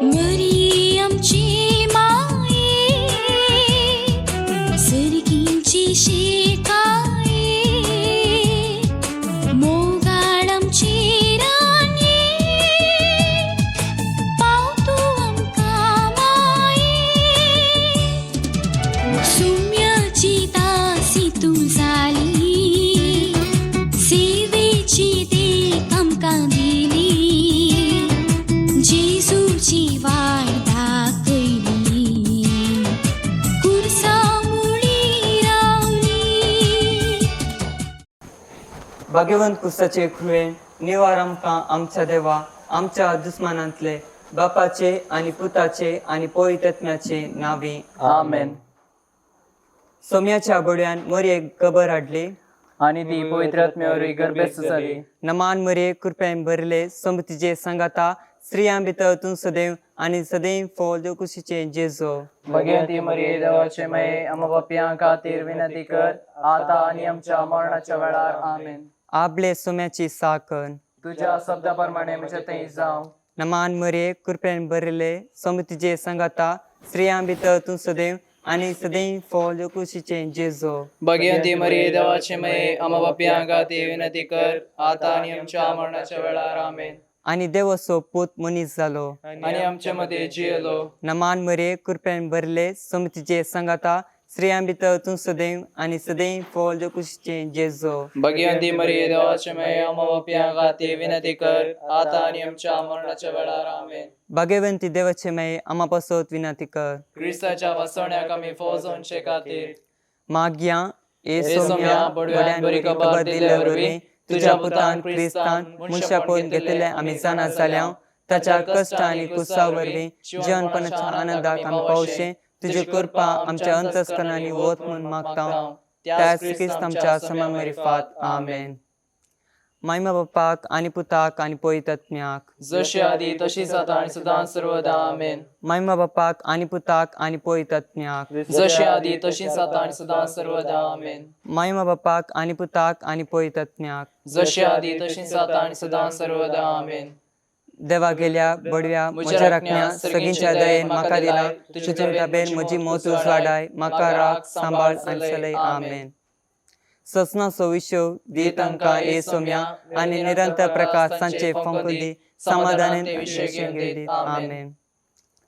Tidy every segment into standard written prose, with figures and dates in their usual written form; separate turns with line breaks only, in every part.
मरियमची माये सर्गींची शेकाये मोगाळमची राणी पावतू आमकां माये सुम्याची दासी तूं जाली सेवेची देख आमकां दिली जेजूची वाट दाखयली कुर्सा मुळी रावली.
भाग्यवंत कुसाचे खुळे निवार आमकां आमच्या देवा आमच्या दुस्मानांतले बापाचे आनी पुताचे आनी पवित्रात्म्याचे नावी
आमेन.
सोम्याच्या बड्यान मरयेक खबर हाडली
आणि ती पवित्रात्म्यावरवी गर्भस्थ जाली.
नमान मरये कृपेन भरले समतीचे संगाता स्त्रियां भितर तूं सदैव आनी सदैव फोल कुशीचे जेजो.
भगवंती मरिये देवाचे माये आमच्या पापयां खातीर विनंती कर आता आणि आमच्या मरणाच्या वेळार आमेन.
आपले सोम्याची साकण
तुझ्या शब्दाप्रमाणे म्हजे थंय जावं.
नमान मरये कृपेन भरले समतीचे संगाता स्त्रियां भितर तूं सदैव आनी सदैव फोल कुशीचे जेजो.
भगवंती मरिये देवाचे माये आमच्या पापयां खातीर विनंती कर आता आणि आमच्या मरणाच्या वेळार आमेन.
आनी देवसो पूत मनीस जालो
आणि आमच्या मध्ये जियेलो.
नमान मरये कृपेन भरले समतीचे संगाता स्त्रियां भितर तूं सदैव आनी सदैव फोल कुशीचे जेजो.
भगवंती मरिये देवाचे माये आमच्या पापयां खातीर विनंती कर आता आणि आमच्या मरणाच्या वेळार आमेन.
भाग्यवंती देवाचे माये आमा पासत विनंती कर.
क्रिस्ताच्या वासवण्याक आमी फौजोनचे खातीर
माग्या
ए सोम्या बडव्यान बरी खबर दिले वरवीं तुझ्या पुतान क्रिस्तान मनशापोन घेतले आमी जाणा जाल्या ताच्या कष्ट आनी कुसा वरवीं जीवनपणाच्या आनंदाक आमी पावशे तुजी कृपा आमच्या अंतस्करणांनी वत म्हूण मागता त्याच क्रिस्त आमच्या समामरी फात आमेन. महिमा बापाक आनी पुताक आनी पवित्रात्म्याक जशी आदी तशीच आता आणि सदां सर्वदा आमेन.
महिमा बापाक आनी पुताक आनी पवित्रात्म्याक
जशी आदी तशीच आता आणि सदां सर्वदा आमेन.
महिमा बापाक आनी पुताक आनी पवित्रात्म्याक
जशी आदी तशीच आता आणि सदां सर्वदा आमेन.
देवा गेल्या बडव्या म्हज्या राखण्या सगळींच्या दयेन म्हाका दिला तुजे ताबेन म्हजी मोजूज वाडाय म्हाका राख सांबाळ आनी चलय आमेन. ससनाचो विशव दी तांकां ए सोम्या आनी निरंतर प्रकाश सांचे फंकुदी समाधान आमेन.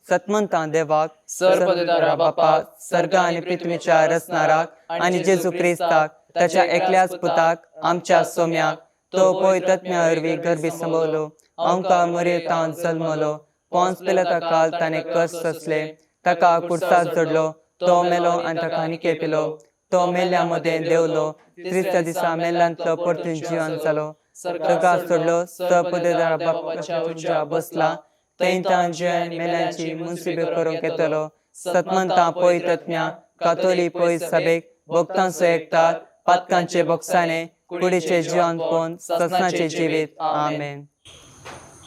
सतमंता देवाक
सर्वपददारा बापा
सर्ग आनी पृथ्वीच्या रचणाराक आनी जेजू क्रिस्ताक ताच्या एकल्याच पुताक आमच्या सोम्याक तो पवित्रात्म्या वरवीं गर्भी संभवलो आमकां मरयेंतान जल्मलो पोंस पिलाता काल ताणें कश्ट सोंसले ताका कुर्साक जडलो तो मेलो आनी ताका निकेपिलो तो मेल्ल्या मदें देंवलो तिसऱ्या दिसा मेल्ल्यांतलो परतून जिवन जालो सगळा सोडलो सपददारा बापाच्या उज्या बसला थंयतान जिवन मेल्ल्यांची मुनसिबी करूंक येतलो. सतमंता पवित्रात्म्या कातोलीक पवित्र सभेक भक्तांचो एकतात पातकांचे भोगसाणे कुडीचे जिवन पोवन ससनाचे जिवीत आमेन.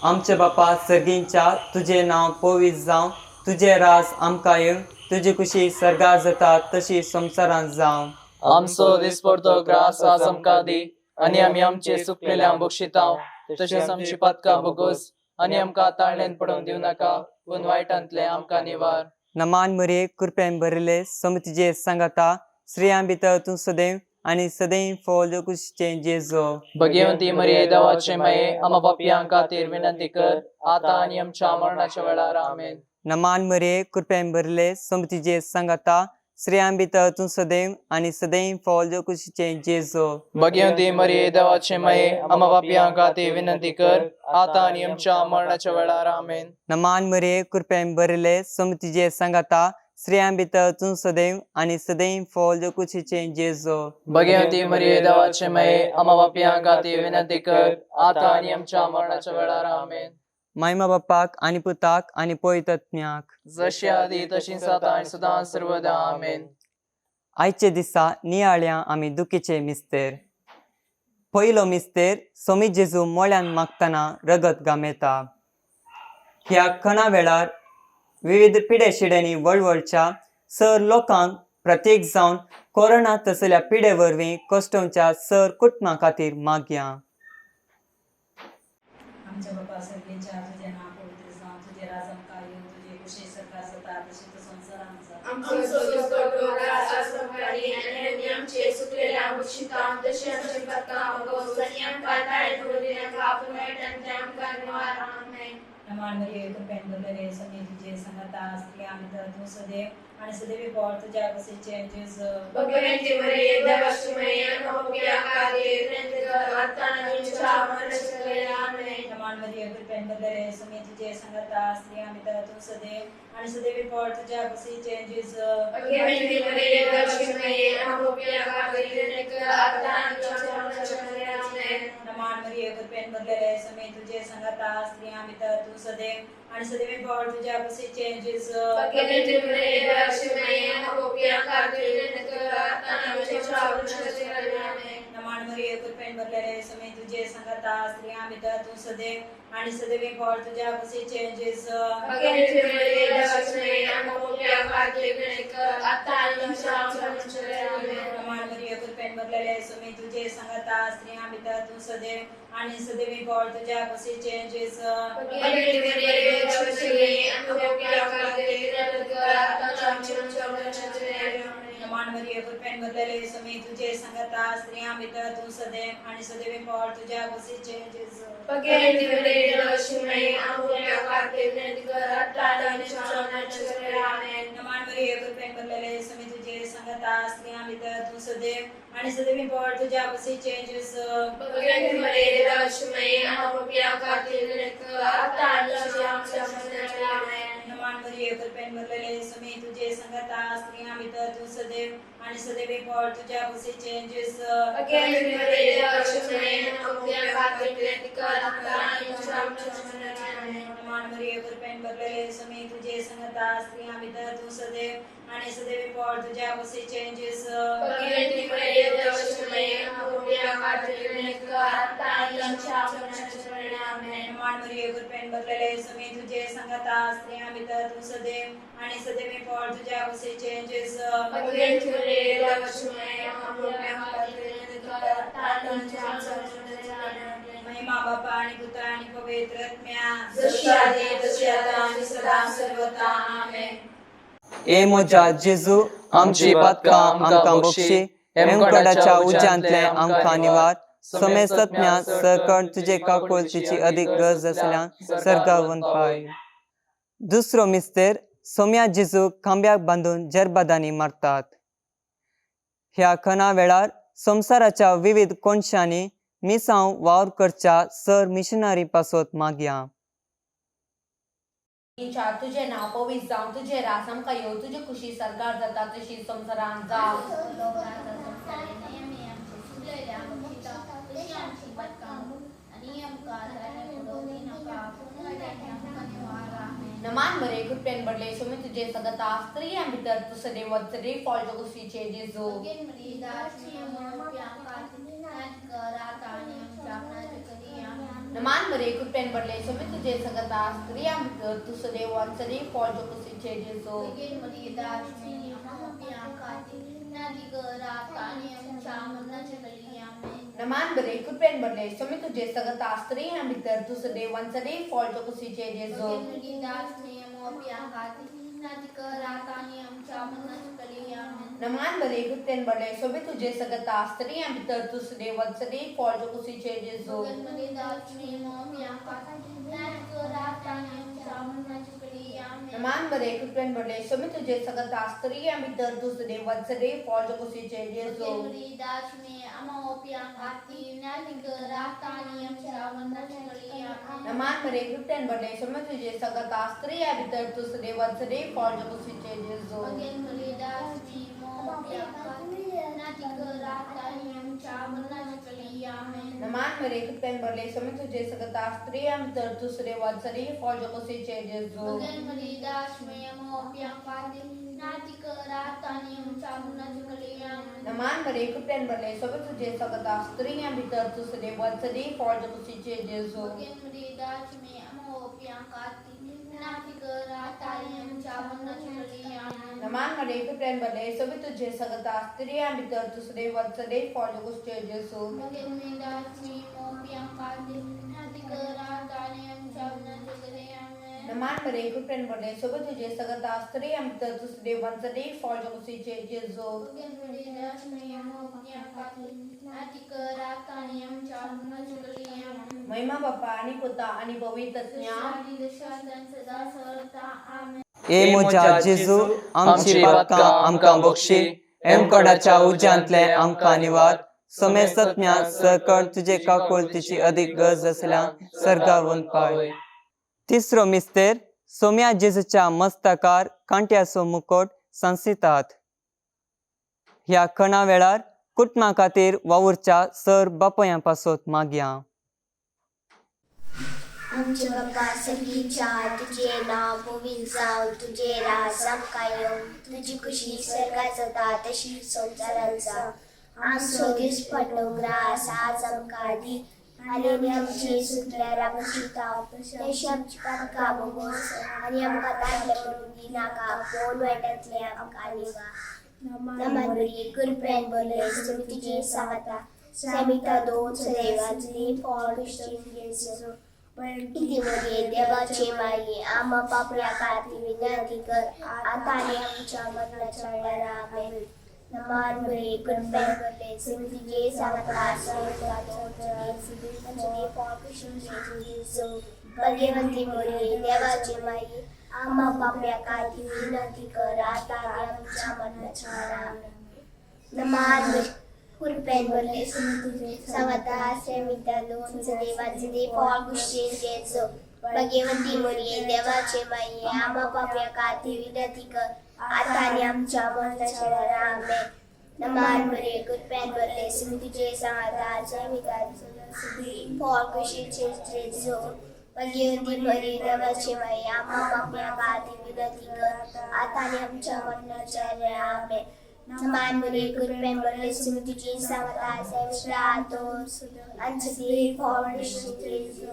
आमचे बापा सर्गींच्या तुझे नांव पवित्र जावं तुझे राज आमकां येवं तुजी खुशी सर्गार जाता तशी संवसारांत जावं.
आमचो दिसपडतो ग्रास आज आमकां दी आनी आमी आमचे सुकलेल्यांक बक्षितांव तशेंच आमची पातकां भोगोस आनी आमकां ताळणेन पडोवंक दिवं नाका पूण वायटांतले आमकां निवार.
नमान मरये कृपेन भरले समतीचे सांगाता स्त्रियां भितर तूं सदैव आनी सदैव फोल कुशीचे जेजो.
भगवंती मरिये देवाचे माये आमच्या पापयां खातीर विनंती कर आता आनी आमच्या मरणाच्या वेळार आमेन.
नमान मरये कृपेन भरले समतीचे सांगाता स्त्रियां भितर तूं सदैव आनी सदैव फोल कुशीचे जेजो.
भगवंती मरिये देवाचे माये आमच्या पापयां खातीर विनंती कर आता आनी आमच्या मरणाच्या वेळार आमेन.
नमान मरये कृपेन भरले समतीचे सांगाता स्त्रियां भितर तूं सदैव आनी सदैव फोल कुशीचे जेजो.
भगवंती मरिये देवाचे माये आमच्या पापयां खातीर विनंती कर आता आनी आमच्या मरणाच्या वेळार आमेन.
महिमा बापाक आनी पुताक आनी पवित्रात्म्याक
जशी आदी तशीच आता आणि सदां सर्वदा आमेन.
आयचे दिसा नियाळ्या आमी दुखीचे मिस्तेर. पयलो मिस्तेर सोमी जेजू मोळ्यान मागतना रगत गामेता. ह्या खणा वेळार विविध पिडे शिड्यांनी वळवळच्या सर लोकांक प्रत्येक जावन कोरोना तसल्या पिडे वरवीं कश्टांच्या सर कुटुंबा खातीर मागया.
आमच्या बापा सर्गेच्या तुझे नाव पवित्र जावं तुझे राज आमकां येवं जाता तशी तो संसार आमचा
आमचं सोयीस कटोरा असंकारी आणि आमचे सुकलेल्या उचितां तशी आमचे पत्ता गोसनियम काताय थोडे आपण वाईटांच्या कानवार आमेन
नमान मरिये कृपेंद्रले समी तुझे संगता स्त्री आम्ही तर तू सदैव आणि सदैव पॉल तुझ्या कसे चेंजेस
भगवंती मरिये देवस्मय नमोप्या कादे नंतर आत्तानी चामरसले आमेन
नमान मरिये कृपेंद्रले समी तुझे संगता स्त्री आम्ही तर तू सदैव आणि सदैव पॉल तुझ्या कसे चेंजेस
भगवंती मरिये देवस्मय नमोप्या कादे नंतर आत्तानी चामरसले आमेन
नमान मरिये कृपेंद्रले समी तुझे संगता स्त्री आम्ही तर तू सदैव आणि सदैव पॉल तुझ्या कसे चेंजेस
भगवंती मरिये देवस्मय नमोप्या कादे नंतर आत्तानी चामरसले आमेन
नमान मरिये कृपेंद्रले समी तुझे संगता स्त्री आम्ही तर तू सदैव आणि सदैव पॉल तुझ्या कसे चेंजेस
भगवंती मरिये देवस्मय नमोप्या कादे नंतर आत्तानी चामरसले आमेन
नमान मरिये कृपेंद्रले समी तुझे संगता स्त्री आम्ही तर तू सदैव आणि सदैव पॉल तुझ्या कसे चेंजेस
भगवंती मरिये देवस्मय नमोप्या कादे नंतर आत्तानी चामरसले आमेन
नमान मरिये कृपेंद्रले समी तुझे संगता स्त्री आम्ही तर तू सदैव आणि सदैव पॉल तुझ्या कसे चेंजेस
भगवंती मरिये देवस्मय नमोप्या कादे नंतर आत्तानी चामरसले आमेन
नमान मरिये कृपेंद्रले समी तुझे संगता स्त्री आम्ही तर तू सदैव आणि सदैव पॉल तुझ्या कसे चेंजेस
भगवंती मरिये देवस्मय नमोप्या कादे नंतर आत्तानी चामरसले आमेन
नमान मरिये कृपेंद्रले समी तुझे संगता स्त्री आम्ही तर तू सदैव आणि सदैव पॉल तुझ्या कसे चेंजेस
भगवंती मरिये देवस्मय नमोप्या कादे नंतर आत्तानी चामरसले आमेन
नमान मरिये कृपेंद्रले समी तुझे संगता स्त्री आम्ही तर तू सदैव आणि सदैव पॉल तुझ्या कसे चेंजेस
भगवंती मरिये देवस्मय नमोप्या कादे नंतर आत्तानी चामरसले आमेन
नमान मरिये कृपेंद्रले समी तुझे संगता स्त्री आम्ही तर तू सदैव आणि सदैव पॉल तुझ्या कसे चेंजेस
भगवंती मरिये देवस्मय नमोप्या कादे नंतर आत्तानी चामरसले आमेन
महिमा बापा आणि पुत्र आणि पवित्र आत्म्या
जशी आधी तशी आता आणि सदा सर्वदा आमेन
ए मोजा जेजू आमची पातकां आमकां बक्षी हेमकडाच्या उज्यांतले आमकां निवात समे सत्म्या सकण तुजे काकोलतीची अधिक गरज असल्यान सर्गावंत पाय दुसरो मिस्तेर सोम्या जेजू खांब्याक बांधून जरबदानी मारतात ह्या खना वेळार संसाराच्या विविध कोनशांनी मिसांव वावर करच्या सर मिशनरी पासोत मागया
चार तुझे नाव पवित्र जावं तुझे रास आमकां येव तुझी खुशी सरकार जाता तशी संवसारान जाव नमान बरे कृपेन बडले सोमी तुझे सगता स्त्री भितर तू सदैव वत्सरे फॉल जगुसीचे जेजू नमान बरे कृपेन बडले सोमी तुझे सगता स्त्री भितर तू सदैव वत्सरे फॉल जगुसीचे जेजू नमान बरे कृपेन बडले सोमी तुझे सगता स्त्री भितर तू सदैव वत्सरे फॉल जगुसीचे जेजू नमान बरे कृपेन बडले सोमी तुझे सगता स्त्री भितर तू सदैव वत्सरे फॉल जगुसीचे जेजू नमान बरे कृपेन बडले सोमी तुझे सगता स्त्री भितर तू सदैव वत्सरे फॉल जगुसीचे जेजू नमान बरे कृपेन बडले सोमी तुझे सगता स्त्री भितर तू सदैव वत्सरे फॉल जगुसीचे जेजू नमान बरे कृपेन बडले सोमी तुझे सगता स्त्री भितर तू सदैव वत्सरे फॉल जगुसीचे जेजू नमान बरे कृपेन बडले सोमी तुझे सगता स्त्री भितर तू सदैव वत्सरे फॉल जगुसीचे जेजू नमान बरे कृपेन बडले सोमी तुझे सगता स्त्री भितर तू सदैव वत्सरे फॉल जगुसीचे जेजू नमान बरे कुटुंब बरे सोबत तुझे सगळं स्त्री आम्ही तर दुसरे वंचने फॉल जगुसीचे जेजो महिमा बाप्पा आणि पुता आणि पवित्र
ए मोजा जेजू आमची पातकां आमकां बक्षी एमकोडाच्या उज्यांतले आमकां निवार सोमे सत्म्या सकळ तुझे काकुळतीची अधिक गरज असल्या सर्गावून पाय. तिसरो मिस्तेर सोम्या जेजूच्या मस्तकार कांट्याचो मुकोट संसितात. ह्या खणा वेळार कुटुंबा खातीर वावुरच्या सर बापयां पासत मागया.
आमचे बाप्पा सगळीच्या तुझे नाव पवित्र जावं तुझे राज आमकां येवं तुझी खुशी सर्गात जाता तशी संवसारांत जावं. आमचो दिसपट्टो ग्रास आज आमकां दी आनी आमची सुटल्यार आमकां शिकाव तशी आमची पातकां बोगोस आनी आमकां दादले करून दिनाका कोण वायटांतले आमकां निवार. नमान बरी कृपेन बरे तुमी तुजे सांगता समिता दोन सदैवाची फॉल क्रिस्टियन इति मध्ये देवाचे माई आम्हा पापया खातीर विनंती कर आता आनी आमच्या मरणाच्या वेळार आमेन. नमान बरी कृपेन बरे तुमी तुजे सांगता समिता दोन सदैवाची फॉल क्रिस्टियन भगवंती बरी देवाचे माई आम्हा पापया खातीर विनंती कर आता आनी आमच्या मरणाच्या वेळार आमेन. नमान कृपेन बरे सांगता समिता दोन सदैवाची फॉल क्रिस्टियन भगवंती बरी देवाचे माई आम्हा पापया खातीर विनंती कर आता आनी आमच्या मरणाच्या वेळार आमेन. नमान बरे कृपेन बरे तुझे सांगता समिता फॉल क्रिस्टियन भगवंती बरी देवाचे माई आम्हा पापया खातीर विनंती कर आता आनी आमच्या मरणाच्या वेळार आमेन. नमान बरे कृपेन बरे तुझे सांगता समिता दोन सदैवाची फॉल क्रिस्टियन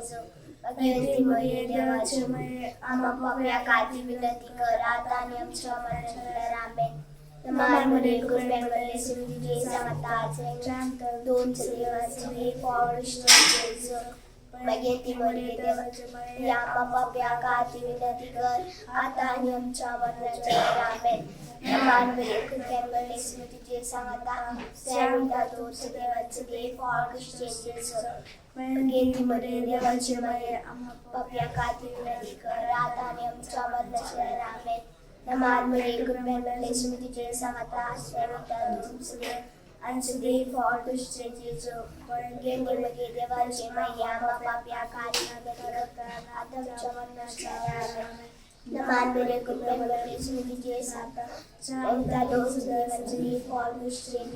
भगवंती बरी देवाचे माई आम्हा पापया खातीर विनंती कर आता आनी आमच्या मरणाच्या वेळार आमेन. नमान बरे कृपेन बरे तुझे सांगता समिता दोन सदैवाची फॉल क्रिस्टियन भगवंती बरी देवाचे माई आम्हा पापया खातीर विनंती कर आता आनी आमच्या मरणाच्या वेळार आमेन. नमान बरे कृपेन बरे तुझे सांगता समिता दोन सदैवाची फॉल क्रिस्टियन भगवंती बरी देवाचे माई आम्हा पापया खातीर विनंती कर आता आनी आमच्या मरणाच्या वेळार आमेन. नमान बरे कृपेन बरे तुझे सांगता समिता दोन सदैवाची फॉल क्रिस्टियन भगवंती बरी देवाचे माई आम्हा पापया खातीर विनंती कर आता आमच्या मरणाच्या वेळार आमेन. नमान बरे कृपेन बरे तुझे सांगता समिता दोन सदैवाची फॉल क्रिस्टियन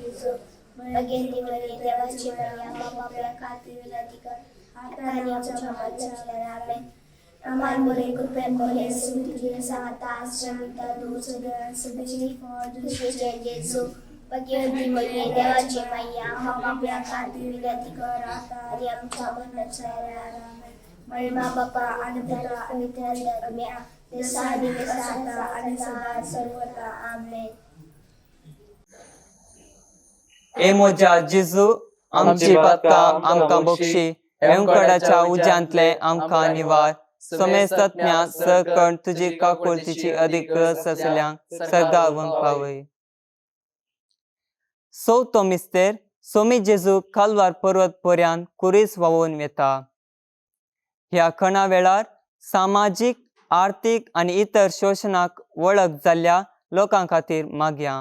भगवंती बरी देवाचे माई आम्हा पापया खातीर विनंती कर आता आनी आमच्या मरणाच्या वेळार आमेन. नमान बरे कृपेन बरे तुझे सांगता समिता दोन सदैवाची फॉल क्रिस्टियन भगवंती बरी देवाचे माई आम्हा पापया खातीर विनंती कर आता आनी आमच्या मरणाच्या वेळार आमेन. महिमा बाप्पा आणि पुता आणि पवित्र देसानी देसाता आणि सदा सर्वदा आमेन.
ए मोजा जेजू आमची पातकां आमकां बक्षी एमकोडाच्या उज्यांतले आमकां निवार सोमे सत्म्या सकळ तुझी काकुळतीची अधिक गरज असल्यांक सर्गावून पावय. चवथो मिस्तेर सोमी जेजू कालवार पर्वत पर्यंत कुरीस व्हांवून येता. ह्या खणा वेळार सामाजीक आर्थीक आनी इतर शोशणाक वळख जाल्ल्या लोकां खातीर मागया.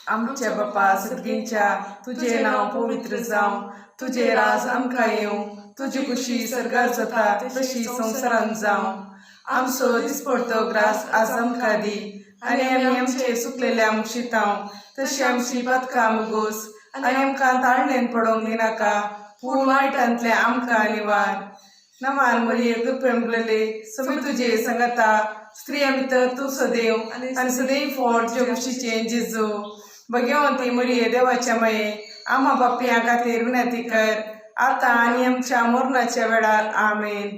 आमच्या बाप्पा सगळींच्या तुझे नाव पवित्र जावं तुझे राज आमकां येवं तुझी खुशी सर्गार जाता तशी संवसारांत जावं. आमचो दिसपडटो ग्रास आज आमकां दी आनी आमी आमचे सुकलेल्या मुशितांव तशी आमची पातकां मुगोस आनी आमकां ताळणेन पडोवंक दिनाका पूण वायटांतले आमकां निवार. नमान बरी कृपेन बरे समी तुझे सांगता स्त्रिया भितर तूं सदैव आनी सदैव फॉल तुजे खुशीचे जेजू भगवंती बरी देवाच्या माये आम्हा पापया खातीर विनंती कर आता आनी आमच्या मरणाच्या वेळार आमेन.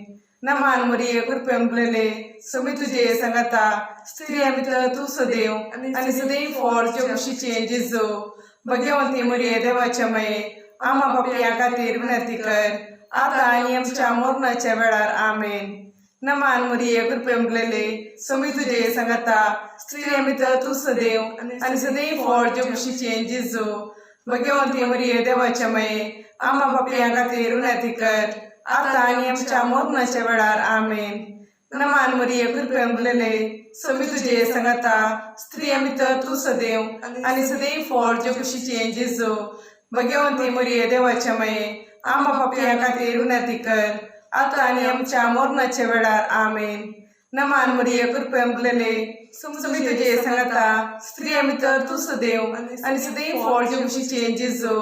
नमान बरी कृपेन बरे समी तुझे सांगता स्त्रिया भितर तूं सदैव आनी सदैव फॉल तुजे खुशीचे जेजू भगवंती बरी देवाच्या माये आम्हा पापया खातीर विनंती कर आता आनी आमच्या मरणाच्या वेळार आमेन.
नमान मरिये कृपेले स्वामी तुझे संगता स्त्री अमित तू सदैव आणि सदैव फळ जो खुशीचे जिजो भगवंती मरिये देवाच्या मये आम्हा बापया खातीर विनंती कर आता आणि आमच्या मरणाच्या वेळार आमेन. नमान मरिये कृपेले स्वामी तुझे संगता स्त्री अमित तू सदैव आणि सदैव फळ जो खुशीचे जिजो भगवंती मरिये देवाच्या मये आम्हा बापया खातीर विनंती कर आता आणि आमच्या मरणाच्या वेळार आमेन. नमान मरिये कृपेले स्वामी तुझे संगता स्त्री अमित तू सदैव आणि सदैव फळ जो खुशीचे जिजो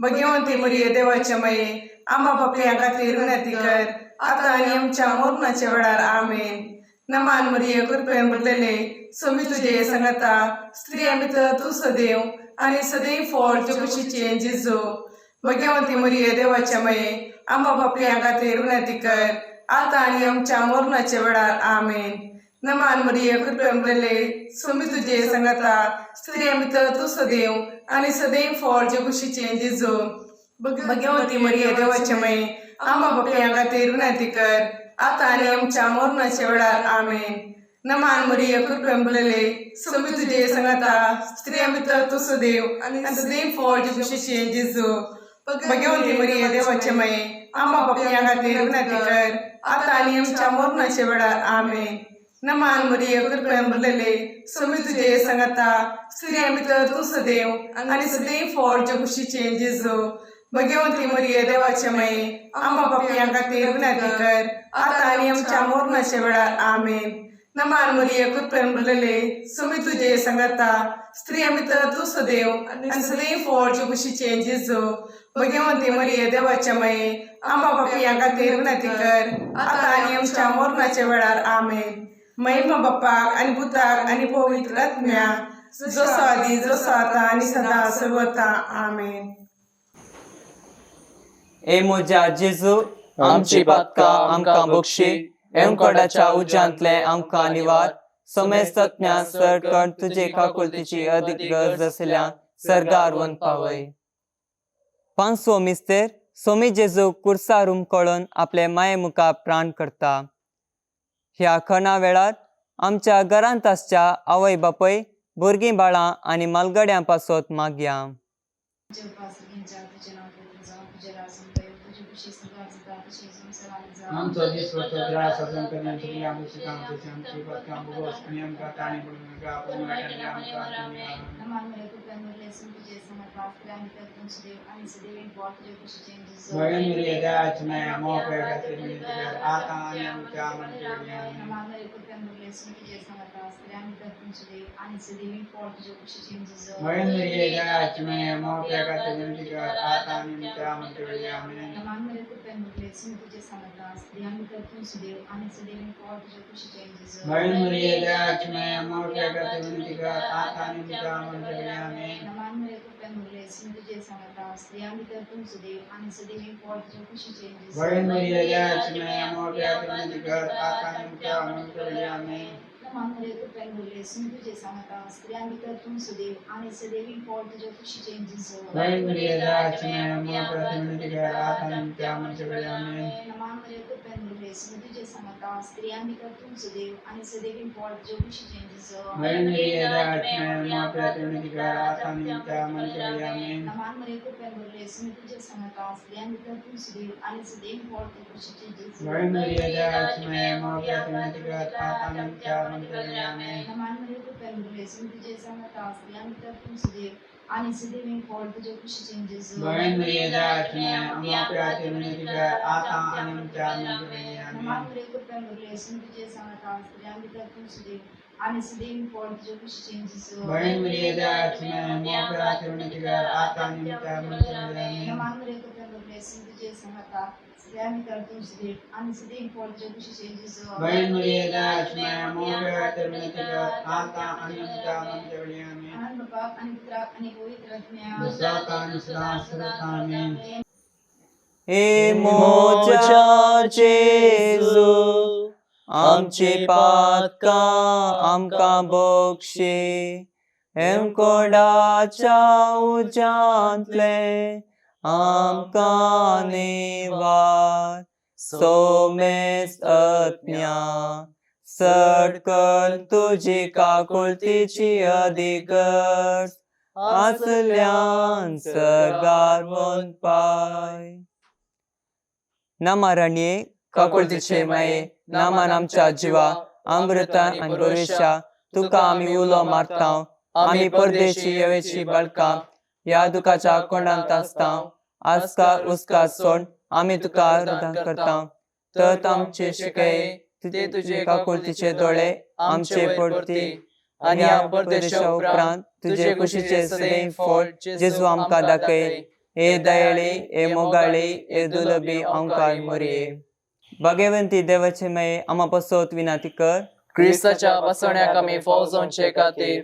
भगवंती मरिये देवाच्या मये आम्हा बापया खातीर विनंती कर आता आणि आमच्या मरणाच्या वेळार आमेन. नमान मरिये कृपेले स्वामी तुझे संगता स्त्री अमित तू सदैव आणि सदैव फळ जो खुशीचे जिजो भगवंती मरिये देवाच्या मये आम्हा बापया खातीर विनंती कर आता आणि आमच्या मरणाच्या वेळार आमेन. नमान मरिये कृपेले स्वामी तुझे संगता स्त्री अमित तू सदैव आणि सदैव फळ जो खुशीचे जिजो भगवंती मरिये देवाच्या मये आम्हा बापया खातीर विनंती कर आता आणि आमच्या मरणाच्या वेळार आमेन. नमान मरिये कृपेले स्वामी तुझे संगता स्त्री अमित तू सदैव आणि सदैव फळ जो खुशीचे जिजो भगवंती मरिये देवाच्या मये आम्हा बापया खातीर विनंती कर आता आणि आमच्या मरणाच्या वेळार आमेन. नमान मरिये कृपेले स्वामी तुझे संगता स्त्री अमित तू सदैव आणि सदैव फळ जो खुशीचे जिजो भगवंती मरिये देवाच्या मये आम्हा बापया खातीर विनंती कर आता आणि आमच्या मरणाच्या वेळार आमेन. नमान मरिये कृपेले स्वामी तुझे संगता स्त्री अमित तू सदैव आणि सदैव फळ जो खुशीचे जिजो भगवंती मरिये देवाच्या मये आम्हा बापया खातीर विनंती कर आता आणि आमच्या मरणाच्या वेळार आमेन. महिमा बापाक आणि पुताक आणि पवित्र आत्म्या जसो आदी जसो आता आणि सदा सर्वता आमेन.
ए मोज्या जेजू आमची बातका आमकां बक्षी एवंकोडाच्या उज्यांतले आमकां निवार समेस्तज्ञा सरकण तुजे काकुलतीची अदीक गरज आसल्या सर्गार वन पावय. पांचवो मिस्तेर स्वामी जेजू कुर्सार उमकळून आपले माये मुखार प्राण करता. ह्या खणा वेळार आमच्या घरांत आसच्या आवय बापय भुरगीं बाळां आनी मालगड्यां पासत मागया.
आमचो दीस वचो त्रास आसून करून तुमी आमची कामची आमची बातकां बोस आनी आमकां ताणी पडून गा पूर्ण वाटणी आमकां
नमान मरिये कृपेले स्वामी तुझे संगता स्त्री अमित तू सदैव आणि सदैव फळ जो खुशीचे जिजो
भगवान मरिये देवाच्या मये मोकळे खातीर विनंती कर आता आणि आमच्या मरणाच्या वेळार आमेन.
नमान मरिये कृपेले स्वामी तुझे संगता स्त्री अमित तू सदैव आणि सदैव फळ जो खुशीचे जिजो
भगवान मरिये देवाच्या मये मोकळे खातीर विनंती कर आता आणि आमच्या मरणाच्या वेळार आमेन.
नमान मरिये कृपेले स्वामी तुझे संगता स्त्री अमित तू सदैव आणि सदैव फळ जो खुशीचे जिजो
भगवान मरिये देवाच्या मये मोकळे खातीर विनंती कर आता आणि आमच्या मरणाच्या वेळार आमेन.
नमान मरिये कृपेले स्वामी तुझे संगता स्त्री अमित तू सदैव आणि सदैव फळ जो खुशीचे जिजो
भगवान मरिये देवाच्या मये मोकळे खातीर विनंती कर आता आणि आमच्या मरणाच्या वेळार आमेन.
नमान मरिये कृपेले स्वामी तुझे संगता स्त्री अमित तू सदैव आणि सदैव फळ जो खुशीचे जिजो
भगवान मरिये देवाच्या मये मोकळे खातीर विनंती कर आता आणि आमच्या मरणाच्या वेळार आमेन.
नमान मरिये कृपेले स्वामी तुझे संगता स्त्री अमित तू सदैव आणि सदैव फळ जो खुशीचे जिजो
भगवान मरिये देवाच्या मये मोकळे खातीर विनंती कर आता आणि आमच्या मरणाच्या वेळार आमेन.
नमान मरिये कृपेले स्वामी तुझे संगता स्त्री अमित तू सदैव आणि सदैव फळ जो खुशीचे जिजो
भगवान मरिये देवाच्या मये मोकळे खातीर विनंती कर आता आणि आमच्या मरणाच्या वेळार आमेन.
नमान मरिये कृपेले स्वामी तुझे संगता स्त्री अमित तू सदैव आणि सदैव फळ जो खुशीचे जिजो
भगवान मरिये देवाच्या मये मोकळे खातीर विनंती कर आता आणि आमच्या मरणाच्या वेळार
नमान
आमेन.
मरिये कृपेले स्वामी तुझे संगता स्त्री अमित तू सदैव आणि सदैव फळ जो खुशीचे जिजो
भगवान मरिये देवाच्या मये मोकळे खातीर विनंती कर आता आणि आमच्या मरणाच्या वेळार आमेन.
नमान मरिये कृपेले स्वामी तुझे संगता स्त्री अमित तू सदैव आणि सदैव फळ जो खुशीचे जिजो
भगवान मरिये देवाच्या मये मोकळे खातीर विनंती कर आता आणि आमच्या मरणाच्या वेळार आमेन.
आनंद बाप आणि पुत्राक आणि पवित्र आत्म्या
जसं आता आणि सदा सर्वथा आमेन.
ए मोज्या जेजू आमची पातकां आमकां बक्षी एवंकोडाच्या उज्यांतले आमकां निवार सोमेस आत्म्या सटकल तुझी काकुळतीची अधिगट आसल्यान सरगार पाय. नामारण्ये काकुळतीचे माये नामान आमच्या जिवा अमृतान आणि भविष्या तुका आम्ही उलो मारता. आम्ही परदेशी येवेची बाळका या दुखाच्या कोंडांत आसता. आसका उस्का सोड आम्ही तुका अर्धां करता. तर आमचे शिकये ते तुझे काकुळतीचे दोळे आमचे पडती आणि या परदेशा उपरांत तुझे कुशीचे सदैव फळ जेजू आमकां दाखय. ए दयाळे ए मोगाळे ए दुलबी आमकां मरिये. भाग्यवंती देवाचे माये आम्हा पासत विनंती कर.
क्रिस्ताच्या बसवण्याक आमी फौजोंचे खातीर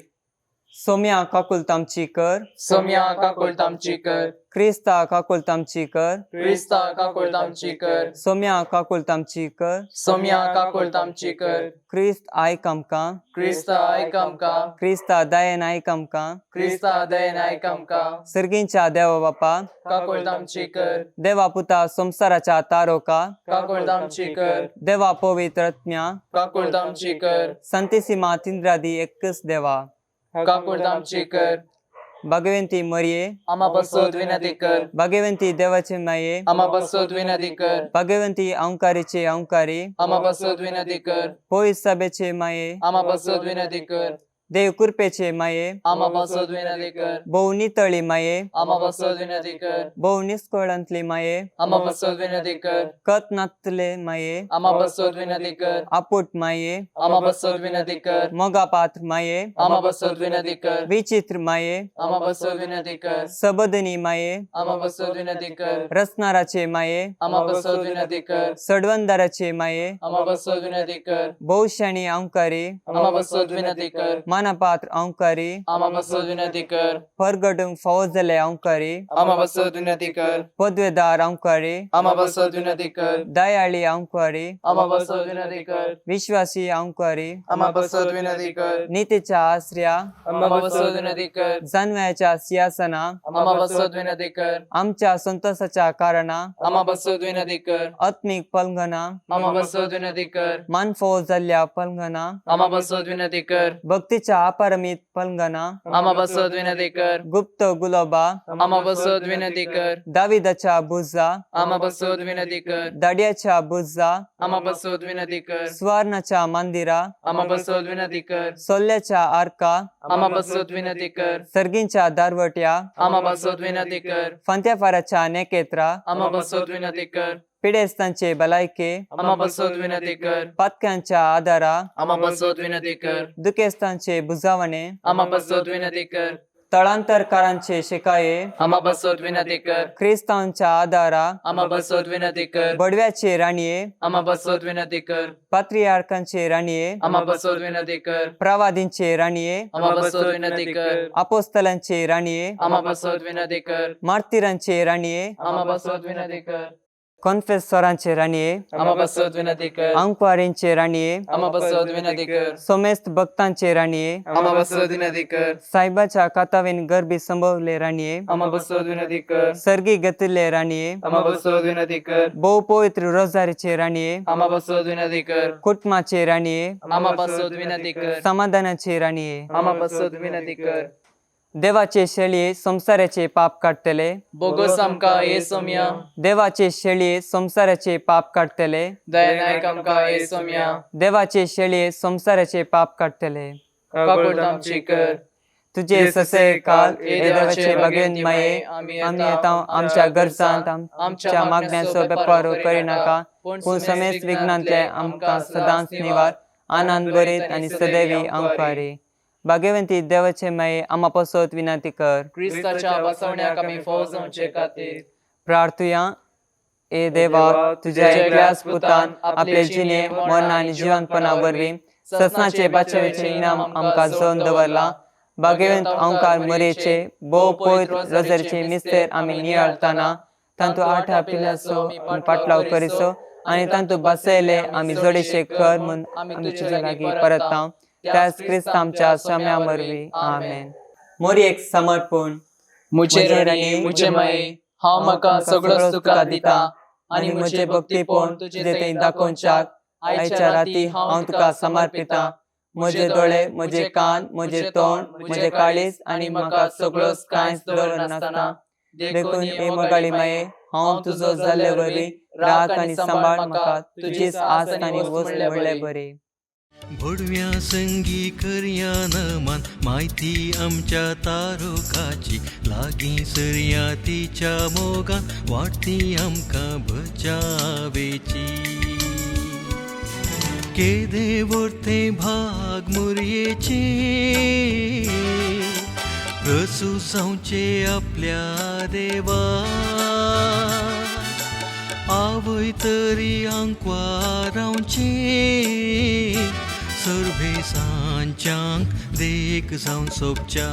सोम्या काकुळतामची कर.
सोम्या काकुळतामची कर.
क्रिस्ता काकुळतामची कर.
क्रिस्ता काकुळतामची कर.
सोम्या काकुळतामची कर.
सोम्या काकुळतामची कर.
क्रिस्त आयक आमकां.
क्रिस्ता आयक आमकां.
क्रिस्ता दयेन आयक आमकां.
क्रिस्ता दयेन आयक आमकां.
सर्गींच्या देवा बापा
काकुळतामची कर.
देवा पुता संसाराच्या तारोका
काकुळतामची कर.
देवा पवित्र आत्म्या
काकुळतामची कर.
संतीसीमा तिंद्रादी एकच देवा
काकुळतामची कर.
भगवंती मरिये
आम्हा पासत विनंती कर.
भगवंती देवाचे माये
आम्हा पासत विनंती कर.
भगवंती अंकारीचे अंकारी
आम्हा पासत विनंती कर.
पवित्र सभेचे माये
आम्हा पासत विनंती कर.
देव कृपेचे माये
आम्हा पासत विनंती कर.
बहु नितळी माये
आम्हा पासत विनंती कर.
बहु निस्कळंतली माये
आम्हा पासत विनंती कर.
कत नातले माये
आम्हा पासत विनंती कर.
आपुट माये
आम्हा पासत विनंती कर.
मोगा पात्र माये
आम्हा पासत विनंती कर.
विचित्र माये
आम्हा पासत विनंती कर.
सबदनी माये
आम्हा पासत विनंती कर.
रसनाराचे माये
आम्हा पासत विनंती कर.
सडवंदाराचे माये
आम्हा पासत विनंती कर.
बहुशाणी अंकारी
आम्हा पासत विनंती कर.
मानपात्र अंकारी
आम्हा पासत विनंती कर.
परगडूंक फावत जाले अंकारी
आम्हा पासत विनंती कर.
पदवेदार अंकारी
आम्हा पासत विनंती कर.
दयाळी अंकारी
आम्हा पासत विनंती कर.
विश्वासी अंकारी
आम्हा पासत विनंती कर.
नीतीच्या आश्रया
आम्हा पासत विनंती कर.
जाणव्याच्या सिंहासना
आम्हा पासत विनंती कर.
आमच्या संतोषाच्या कारणा
आम्हा पासत विनंती कर.
आत्मिक पलंगना
आम्हा पासत विनंती कर.
मान फावत जाल्ल्या पलंगना
आम्हा पासत विनंती कर.
भक्तीच्या अपरमित पलंगना
आम्हा पासत विनंती कर.
गुप्त गुलाबा
आम्हा पासत विनंती कर.
दाविदाच्या बुजा
आम्हा पासत विनंती कर.
दाड्याच्या बुजा
आम्हा पासत विनंती कर.
स्वर्णाच्या मंदिरा
आम्हा पासत विनंती कर.
सोल्याच्या आर्का
आम्हा पासत विनंती कर.
सर्गींच्या दारवट्या
आम्हा पासत विनंती कर.
फंत्याफाराच्या नेकेत्रा
आम्हा पासत विनंती कर.
पिडेस्तांचे भलायके
आम्हा पासत विनंती कर.
पथकांच्या आदारा
आम्हा पासत विनंती कर.
दुखेस्तांचे बुजावणे
आम्हा पासत विनंती कर.
तळांतरकारांचे शिकाये
आम्हा पासत विनंती कर.
ख्रिस्तांच्या आदारा
आम्हा पासत विनंती कर.
बडव्याचे राणीये
आम्हा पासत विनंती कर.
पात्रियार्कांचे राणीये
आम्हा पासत विनंती कर.
प्रवादींचे राणीये
आम्हा पासत विनंती कर.
अपोस्तलांचे राणीये
आम्हा पासत विनंती कर.
मार्तिरांचे राणीये
आम्हा पासत विनंती कर.
कॉन्फेसरांचे राणीये
आम्हा पासत विनंती कर.
अंकवारींचे राणीये
आम्हा पासत विनंती कर.
सोमेस्त भक्तांचे राणीये
आम्हा पासत विनंती कर.
साहेबाच्या कातावेन गर्भी संभवले राणीये
आम्हा पासत विनंती कर.
सर्गी गतिले राणीये
आम्हा पासत विनंती कर.
बहु पवित्र रोजारीचे राणीये
आम्हा पासत विनंती कर.
कुटुंबाचे राणीये
आम्हा पासत विनंती कर.
समाधानाचे राणीये
आम्हा पासत विनंती कर.
देवाचे शेळये संसाराचे पाप काढतले
बोगस आमका ये सोम्या.
देवाचे शेळये संसाराचे पाप काढतले
दयानायक आमका ये सोम्या.
देवाचे शेळये संसाराचे पाप काढतले
काकुळतामची कर.
तुझे ससे काल हे देवाचे भगवेन माये आम्ही येता आमच्या गरजांत आमच्या मागण्यांचो बेपारो करिनाका पूण समेत विघ्नांतले आमकां सदांच निवार आनंद बरीत आणि सदैवी अंकारी. भाग्यवंती देवाचे माये आम्हा पासत विनंती कर.
क्रिस्ताच्या बसवण्याक आमी फौजोंचे खातीर
प्रार्थुया. ए देवा तुझ्या एकल्याच पुतान आपले जिणे मरण आणि जिवंतपणा वरवीं ससनाचे बाचवेचे इनाम आमकां जोन दवरला. भाग्यवंत अंकार मरेचे भोव पवित्र रोजारीचे मिस्तेर आमी नियाळताना तांतू आठा पिलासो पाटलाव करिसो आणि तांतू बसयले आमी जोडेशे कर म्हूण आमी तुजे लागीं परतां. त्याच क्रिस्त आमच्या सम्या मरवी आमेन. मोरी एक समर्पण.
मुझे राणी मुझे माये हांव म्हाका सगळो तुका दिता. आनी म्हजे भक्तीपण तुजे थंय दाखोवच्याक आयच्या राती हांव तुका समर्पिता. म्हजे दोळे, म्हजे कान, म्हजे तोंड, म्हजे काळीज आनी म्हाका सगळोच कांयच दवरनासतना देखून हे मोगाळी माये हांव तुजो जाल्ले वरी राख आनी सांबाळ म्हाका तुजीच आस आनी वस्त म्हणले बरे.
भडव्या संगी करया नमान माहिती आमच्या तारुकाची लागीं सरया तिच्या मोगान वाटती आमकां बचावेची. केदे वर्ते भाग मुरयेचे प्रसू जावचे आपल्या देवा. आवय तरी आंकवा रावचे सर्वे सांच्याक देख जावन सोपच्या.